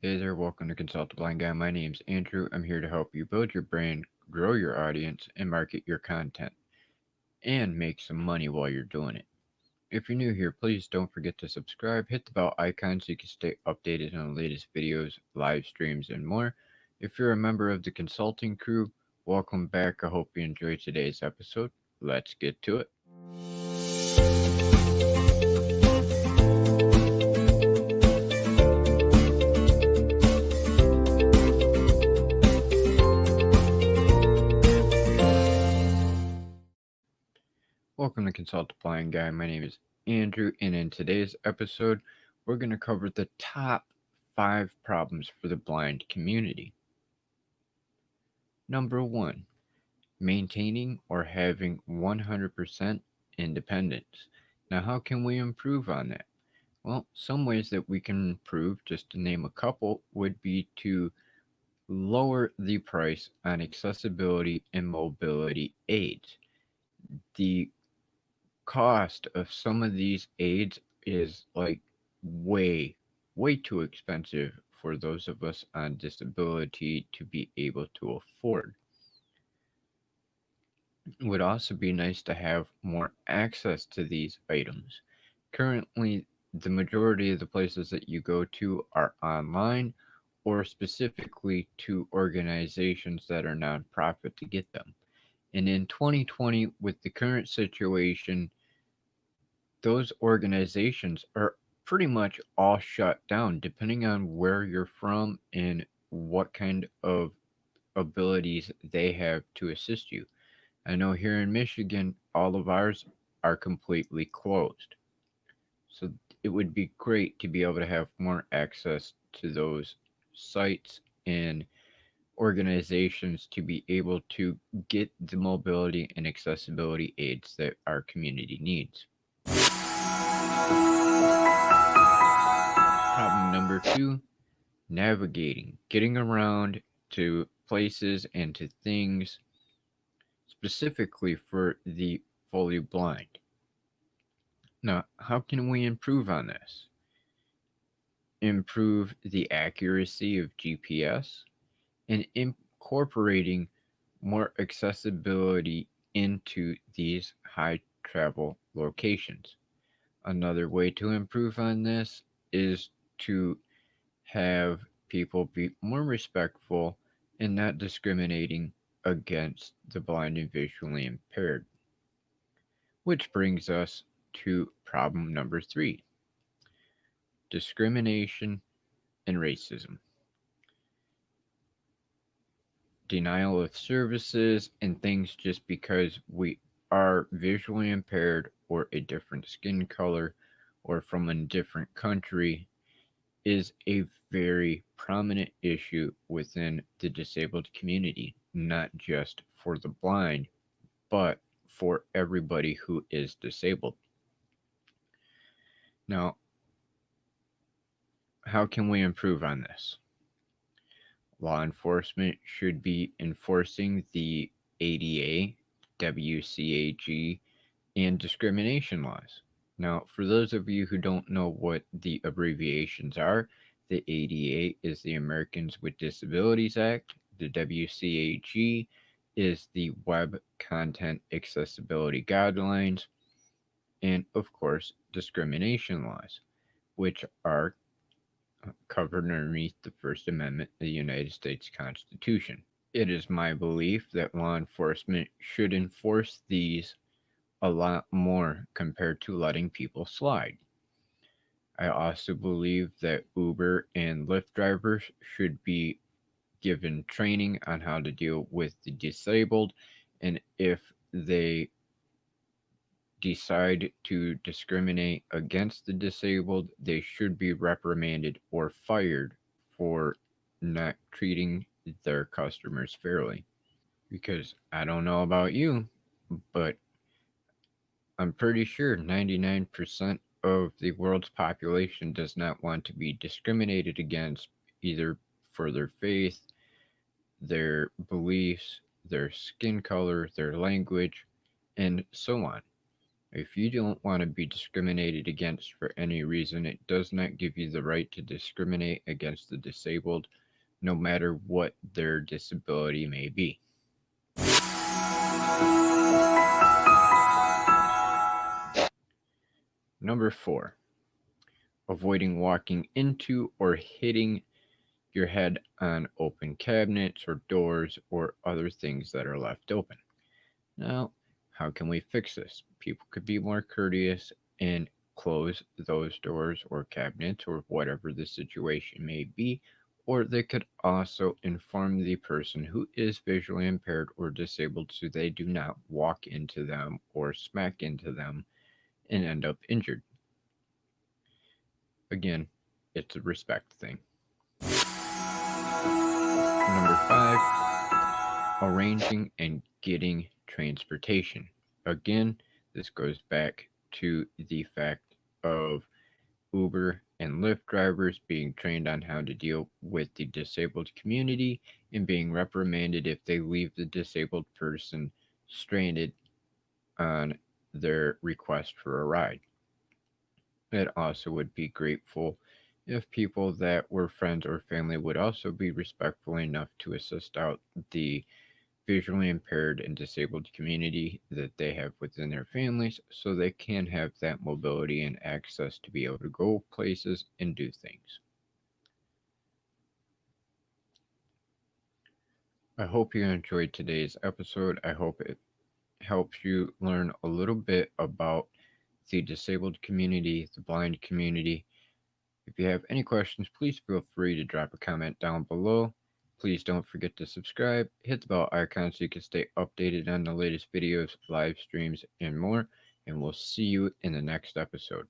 Hey there, welcome to Consult the Blind Guy. My name's Andrew. I'm here to help you build your brand, grow your audience, and market your content, and make some money while you're doing it. If you're new here, please don't forget to subscribe, hit the bell icon so you can stay updated on the latest videos, live streams, and more. If you're a member of the consulting crew, welcome back. I hope you enjoyed today's episode. Let's get to it. Welcome to Consult the Blind Guy. My name is Andrew, and in today's episode, we're going to cover the top 5 problems for the blind community. Number 1, maintaining or having 100% independence. Now, how can we improve on that? Well, some ways that we can improve, just to name a couple, would be to lower the price on accessibility and mobility aids. The cost of some of these aids is like way too expensive for those of us on disability to be able to afford. It would also be nice to have more access to these items. Currently, the majority of the places that you go to are online or specifically to organizations that are nonprofit to get them. And in 2020, with the current situation, those organizations are pretty much all shut down, depending on where you're from and what kind of abilities they have to assist you. I know here in Michigan, all of ours are completely closed. So it would be great to be able to have more access to those sites and organizations to be able to get the mobility and accessibility aids that our community needs. Problem number 2, navigating, getting around to places and to things specifically for the fully blind. Now, how can we improve on this? Improve the accuracy of GPS and incorporating more accessibility into these high travel locations. Another way to improve on this is to have people be more respectful and not discriminating against the blind and visually impaired. Which brings us to problem number 3, discrimination and racism. Denial of services and things just because we are visually impaired or a different skin color or from a different country is a very prominent issue within the disabled community, not just for the blind, but for everybody who is disabled. Now, how can we improve on this? Law enforcement should be enforcing the ADA, WCAG, and discrimination laws. Now, for those of you who don't know what the abbreviations are, the ADA is the Americans with Disabilities Act, the WCAG is the Web Content Accessibility Guidelines, and of course, discrimination laws, which are covered underneath the First Amendment of the United States Constitution. It is my belief that law enforcement should enforce these a lot more compared to letting people slide. I also believe that Uber and Lyft drivers should be given training on how to deal with the disabled, and if they decide to discriminate against the disabled, they should be reprimanded or fired for not treating their customers fairly. Because I don't know about you, but I'm pretty sure 99% of the world's population does not want to be discriminated against either for their faith, their beliefs, their skin color, their language, and so on. If you don't want to be discriminated against for any reason, it does not give you the right to discriminate against the disabled, no matter what their disability may be. Number 4, avoiding walking into or hitting your head on open cabinets or doors or other things that are left open. Now, how can we fix this? People could be more courteous and close those doors or cabinets or whatever the situation may be, or they could also inform the person who is visually impaired or disabled so they do not walk into them or smack into them and end up injured. Again, it's a respect thing. Number 5, arranging and getting transportation. Again, this goes back to the fact of Uber and Lyft drivers being trained on how to deal with the disabled community and being reprimanded if they leave the disabled person stranded on their request for a ride. It also would be grateful if people that were friends or family would also be respectful enough to assist out the visually impaired and disabled community that they have within their families so they can have that mobility and access to be able to go places and do things. I hope you enjoyed today's episode. I hope it helps you learn a little bit about the disabled community, the blind community. If you have any questions, please feel free to drop a comment down below. Please don't forget to subscribe, hit the bell icon so you can stay updated on the latest videos, live streams, and more. And we'll see you in the next episode.